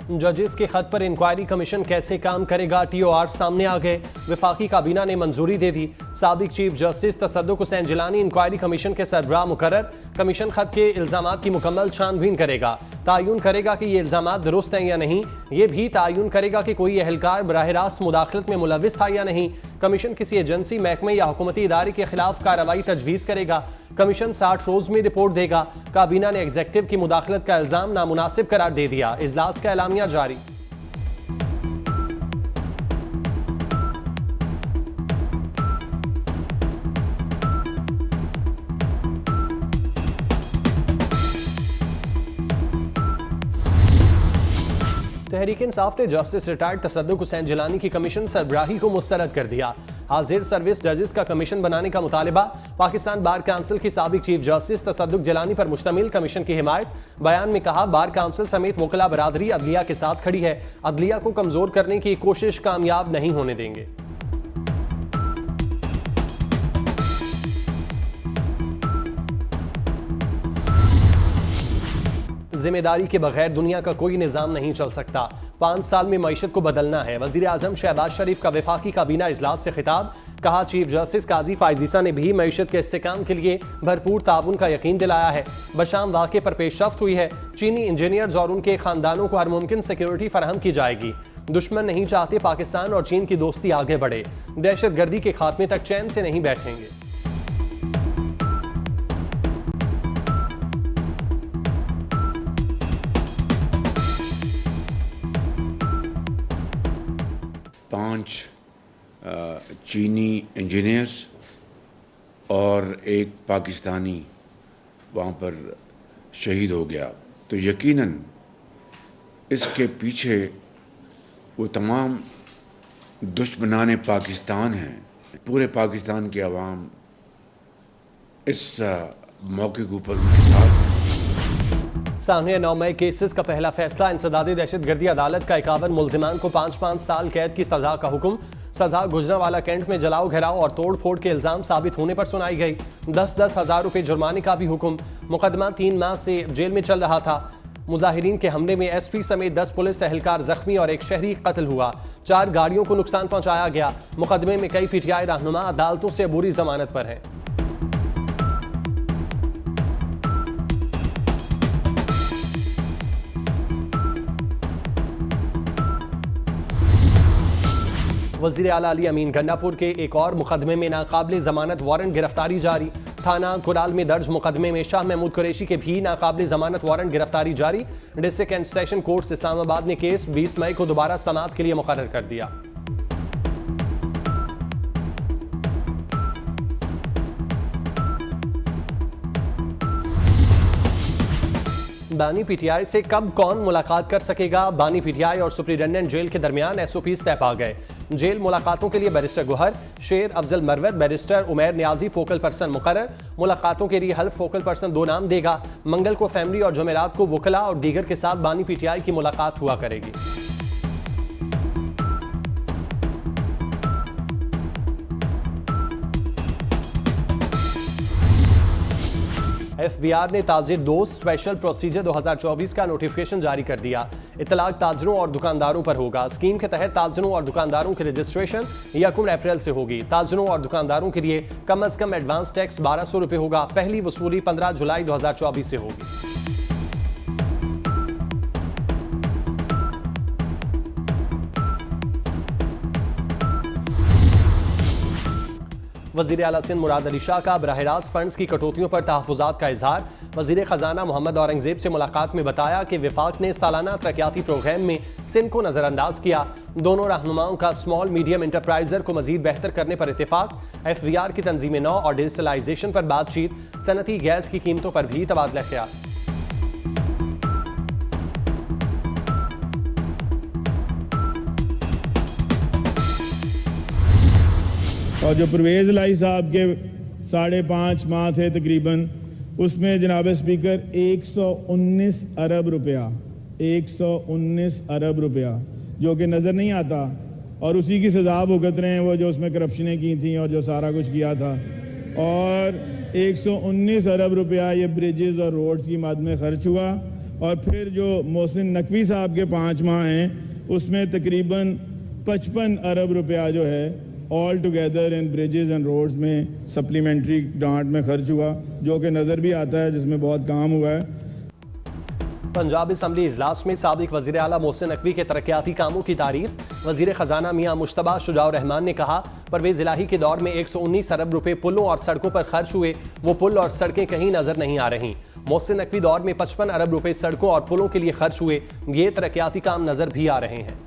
जजेस के खत पर इंक्वायरी कमीशन कैसे काम करेगा, TOR सामने आ गए। वफाकी काबीना ने मंजूरी दे दी। साबिक chief justice Tassaduq Hussain Jilani inquiry commission के सरबराह मुकर्रर। कमीशन खत के इल्जामात की मुकम्मल छानबीन करेगा, तायुन करेगा कि ये इल्जामात दुरुस्त हैं या नहीं। ये भी तायुन करेगा कि कोई एहलकार बराह रास्त मुदाखलत में मुलविस था या नहीं। कमीशन किसी एजेंसी, महकमे या हुकूमती इदारे के खिलाफ कार्रवाई तजवीज़ करेगा। कमीशन 60 रोज में रिपोर्ट देगा। काबीना ने एग्जेक्टिव की मुदाखलत का इल्जाम नामुनासिब करार दे दिया। इजलास का एलामिया जारी। तहरीक इंसाफ ने जस्टिस रिटायर्ड तसद्दुक हुसैन जिलानी की कमीशन सरबराही को मुस्तरद कर दिया। हाजिर सर्विस जजेस का कमीशन बनाने का मुतालिबा। पाकिस्तान बार काउंसिल की साबिक चीफ जस्टिस तसद्दुक जिलानी पर मुश्तमिल कमीशन की हिमायत। बयान में कहा, बार काउंसिल समेत वकला बरादरी अदलिया के साथ खड़ी है। अदलिया को कमजोर करने की कोशिश कामयाब नहीं होने देंगे। जिम्मेदारी के बगैर दुनिया का कोई निजाम नहीं चल सकता। 5 साल में मईशत को बदलना है। वजीर आजम शहबाज शरीफ का वफाकी काबीना इजलास से खिताब। कहा, चीफ जस्टिस काजी फायजीसा ने भी मईशत के इस्तेकाम के लिए भरपूर ताउन का यकीन दिलाया है। बशाम वाक़े पर पेशरफ्त हुई है। चीनी इंजीनियर्स और उनके खानदानों को हर मुमकिन सिक्योरिटी फराहम की जाएगी। दुश्मन नहीं चाहते पाकिस्तान और चीन की दोस्ती आगे बढ़े। दहशत गर्दी के खात्मे तक चैन से नहीं बैठेंगे। चीनी इंजीनियर्स और एक पाकिस्तानी वहाँ पर शहीद हो गया, तो यकीनन इसके पीछे वो तमाम दुश्मनाने पाकिस्तान हैं। पूरे पाकिस्तान की आवाम इस मौके के ऊपर उनके साथ। सामने 9 मई केसेस का पहला फैसला। इंसदादी दहशतगर्दी अदालत का 51 मुल्जिमान को 5-5 साल कैद की सजा का हुक्म। सजा गुजरांवाला कैंट में जलाओ घेराव और तोड़ फोड़ के इल्जाम साबित होने पर सुनाई गई। 10-10 हज़ार रुपए जुर्माने का भी हुक्म। मुकदमा 3 माह से जेल में चल रहा था। मुजाहिरीन के हमले में SP समेत 10 पुलिस एहलकार जख्मी और एक शहरी कत्ल हुआ। 4 गाड़ियों को नुकसान पहुंचाया गया। मुकदमे में कई PTI रहनुमा अदालतों से अबूरी जमानत पर हैं। वज़ीर आला अली अमीन गन्नापुर के एक और मुकदमे में नाकाबिल जमानत वारंट गिरफ्तारी जारी। थाना कुराल में दर्ज मुकदमे में शाह महमूद कुरैशी के भी नाकाबिल जमानत वारंट गिरफ्तारी जारी। District and session court Islamabad ने केस 20 मई को दोबारा समाअत के लिए मुकर्रर कर दिया। बानी PTI से कब कौन मुलाकात कर सकेगा? बानी PTI और सुप्रिटेंडेंट जेल के दरमियान SOPs तय पा गए। जेल मुलाकातों के लिए barrister Gohar, Sher Afzal Marwat, barrister Umair Niazi focal person मुकर्रर। मुलाकातों के लिए हल्फ फोकल पर्सन 2 नाम देगा। मंगल को फैमिली और जुमेरात को वकला और दीगर के साथ बानी PTI की मुलाकात हुआ करेगी। FBR ने ताजिर दोस्त स्पेशल प्रोसीजर 2024 का नोटिफिकेशन जारी कर दिया। इतलाक ताजरों और दुकानदारों पर होगा। स्कीम के तहत ताजरों और दुकानदारों की रजिस्ट्रेशन 1 अप्रैल से होगी। ताजरों और दुकानदारों के लिए कम से कम एडवांस टैक्स 1200 रुपये होगा। पहली वसूली 15 जुलाई 2024 से होगी। वज़ीर आला सिंध मुराद अली शाह का बराह रास्त फंड्स की कटौतियों पर तहफ़्फ़ुज़ात का इजहार। वज़ीर ख़जाना मोहम्मद औरंगज़ेब से मुलाकात में बताया कि वफाक ने सालाना तरक्याती प्रोग्राम में सिंध को नज़रअंदाज किया। दोनों रहनुमाओं का स्मॉल मीडियम इंटरप्राइजर को मज़ीद बेहतर करने पर इत्तेफाक। FBR की तंजीम नौ और डिजिटलाइजेशन पर बातचीत। सनती गैस की कीमतों पर भी तबादला ख्याल। और जो परवेज़ लाई साहब के 5.5 माह थे तकरीबन, उसमें जनाब स्पीकर 119 अरब रुपया 119 अरब रुपया जो कि नज़र नहीं आता, और उसी की सज़ा भुगत रहे हैं वो जो उसमें करप्शनें की थी और जो सारा कुछ किया था। और 119 अरब रुपया ये ब्रिजेज़ और रोड्स की मद में खर्च हुआ। और फिर जो मोहसिन नकवी साहब के 5 माह हैं उसमें तकरीबन 55 अरब रुपया जो है all together in bridges and roads में सप्लीमेंट्री ग्रांट में खर्च हुआ, जो कि नज़र भी आता है, जिसमें बहुत काम हुआ है। पंजाब असम्बली इजलास में साबिक वज़ीर आला मोहसिन नकवी के तरक्याती कामों की तारीफ वज़ीर ख़जाना मियां मुश्तबा शुजाउर रहमान ने कहा, परवेज़ इलाही के दौर में 119 अरब रुपए पुलों और सड़कों पर खर्च हुए, वो पुल और सड़कें कहीं नजर नहीं आ रही। मोहसिन नकवी दौर में 55 अरब रुपए सड़कों और पुलों के लिए खर्च हुए, ये तरक्याती काम नजर भी आ रहे हैं।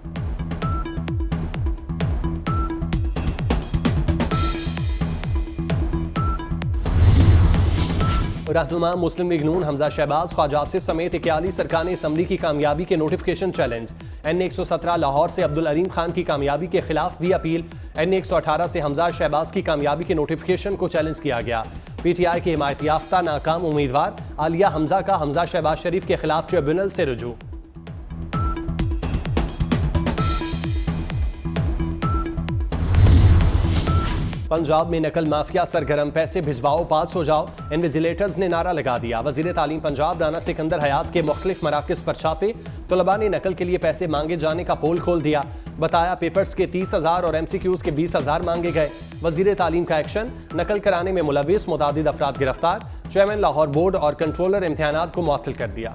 रहनुमा मुस्लिम लीग नून हमजा शहबाज, ख्वाजा आसिफ समेत 41 अरकान असम्बली की कामयाबी के नोटिफिकेशन चैलेंज। N117 लाहौर से अब्दुल अलीम खान की कामयाबी के खिलाफ भी अपील। N118 से हमजा शहबाज की कामयाबी के नोटिफिकेशन को चैलेंज किया गया। PTI के हिमायत याफ्ता नाकाम उम्मीदवार आलिया हमजा का हमजा शहबाज शरीफ के खिलाफ ट्रिब्यूनल से रुजू। पंजाब में नकल माफिया सरगर्म, पैसे भिजवाओ पास हो जाओ, इन्विजिलेटर्स ने नारा लगा दिया। वजीर तालीम पंजाब राना सिकंदर हयात के मुख्तलिफ मराकज़ पर छापे, तलबा ने नकल के लिए पैसे मांगे जाने का पोल खोल दिया। बताया पेपर्स के 30,000 और MCQs के 20,000 मांगे गए। वजीर तालीम का एक्शन, नकल कराने में मुलविस मुतादिद अफराद गिरफ्तार। चेयरमैन लाहौर बोर्ड और कंट्रोलर इम्तिहानात को मुअत्तल कर दिया।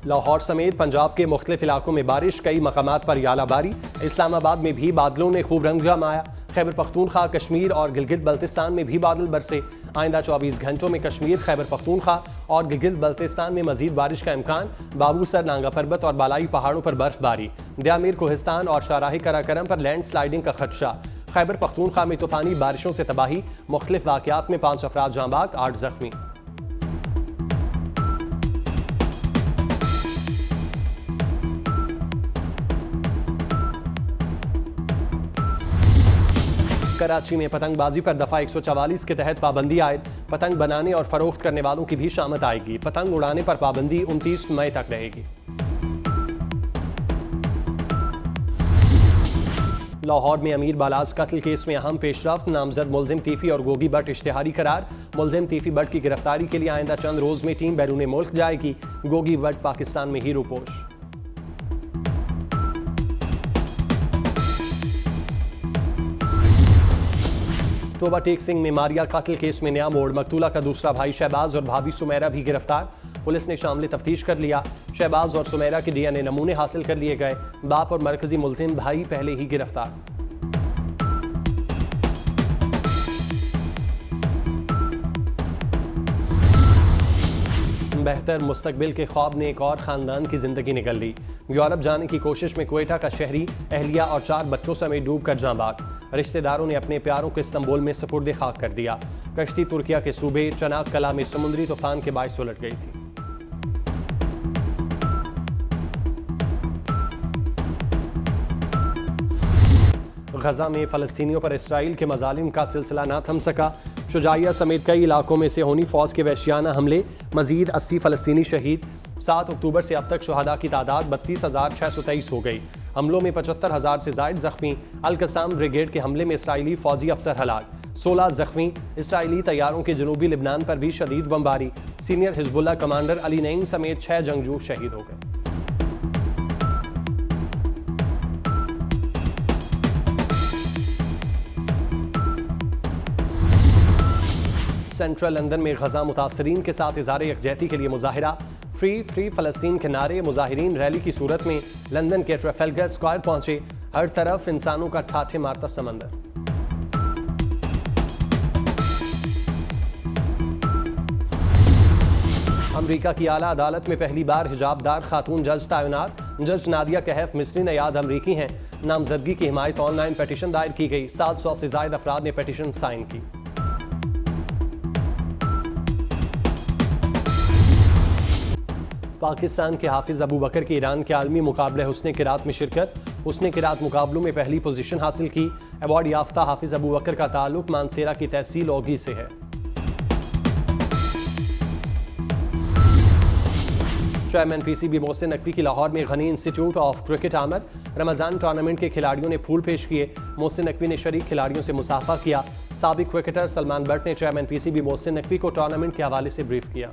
लाहौर समेत पंजाब के मुख्तलिफ इलाकों में बारिश, कई मकामात पर यालाबारी। इस्लामाबाद में भी बादलों ने खूब रंग जमाया। खैबर पख्तूनख्वा, कश्मीर और गिलगित बल्तिस्तान में भी बादल बरसे। आइंदा 24 घंटों में कश्मीर, खैबर पख्तूनख्वा और गिलगित बल्तिस्तान में मजीद बारिश का इम्कान। बाबूसर, नांगा पर्बत और बालाई पहाड़ों पर बर्फबारी। दयामीर, कोहिस्तान और शाहराह कराकरम पर लैंड स्लाइडिंग का खदशा। खैबर पख्तूनख्वा में तूफानी बारिशों से तबाही, मुख्तलिफ वाक़यात में 5 अफराद जाँ बाग, 8 जख्मी। कराची में पतंगबाजी पर दफा 144 के तहत पाबंदी आयद। पतंग बनाने और फरोख्त करने वालों की भी शामत आएगी। पतंग उड़ाने पर पाबंदी 29 मई तक रहेगी। लाहौर में अमीर बालाज कत्ल केस में अहम पेशरफ्त। नामजद मुलजिम तीफी और गोगी बट इश्तिहारी करार। मुलजिम तीफी बट की गिरफ्तारी के लिए आइंदा चंद रोज में टीम बैरून मुल्क जाएगी। गोगी बट पाकिस्तान में ही रूपोश। टोबा टेक सिंह में मारिया कत्ल केस में नया मोड़। मकतूला का दूसरा भाई शहबाज और भाभी सुमेरा भी गिरफ्तार। पुलिस ने शामिल तफ्तीश कर लिया। शहबाज और सुमेरा के DNA नमूने हासिल कर लिए गए। बाप और मरकजी मुलजिम भाई पहले ही गिरफ्तार। बेहतर मुस्तकबिल के ख्वाब ने एक और खानदान की जिंदगी निकल ली। यूरोप जाने की कोशिश में क्वेटा का शहरी अहलिया और 4 बच्चों समेत डूब कर जाँ बाग। रिश्तेदारों ने अपने प्यारों को इस्तांबुल में सुपुर्द खाक कर दिया। कश्ती तुर्किया के सूबे चनाक कला में समुद्री तूफान के बाइस उलट गई थी। गजा में फ़लस्तीनियों पर इसराइल के मजालिम का सिलसिला ना थम सका। शुजाइया समेत कई इलाकों में से होनी फौज के वहशियाना हमले, मजीद 80 फ़लस्तीनी शहीद। 7 अक्टूबर से अब तक शुहदा की तादाद 32,623 हो गई। हमलों में 75,000 से जायद जख्मी। अल-कसाम ब्रिगेड के हमले में इसराइली फौजी अफसर हलाक, 16 जख्मी। इसराइली तैयारों के जनूबी लिबनान पर भी शदीद बमबारी। Senior Hezbollah commander Ali Naeem समेत 6 जंगजू शहीद हो गए। सेंट्रल लंदन में गजा मुतासरीन के साथ इज़हार यकजहती के लिए मुजाहिरा। फ्री फ़लस्तीन के नारे। मुजाहिरीन रैली की सूरत में लंदन के ट्रैफल्गर स्क्वायर पहुंचे। हर तरफ इंसानों का ठाठे मारता समंदर। अमरीका की आला अदालत में पहली बार हिजाबदार खातून जज तैनात। जज नादिया कहफ मिस्री नयाद अमरीकी हैं। नामजदगी की हिमायत ऑनलाइन पिटीशन दायर की गई। 700 से ज्यादा अफराद ने पिटीशन साइन की। पाकिस्तान के हाफिज अबू बकर की ईरान के आलमी मुकाबले हुस्ने किरात में शिरकत। हुस्ने किरात मुकाबलों में पहली पोजीशन हासिल की। अवार्ड याफ्ता हाफिज अबू बकर का ताल्लुक मानसेरा की तहसील ओगी से है। चेयरमैन PCB मोहसिन नकवी की लाहौर में गनी इंस्टीट्यूट ऑफ क्रिकेट आमद। रमजान टूर्नामेंट के खिलाड़ियों ने फूल पेश किए। मोहसिन नकवी ने शरीक खिलाड़ियों से मुसाफा किया। साबिक क्रिकेटर सलमान बट ने चेयरमैन पीसीबी मोहसिन नकवी को टूर्नामेंट के हवाले से ब्रीफ किया।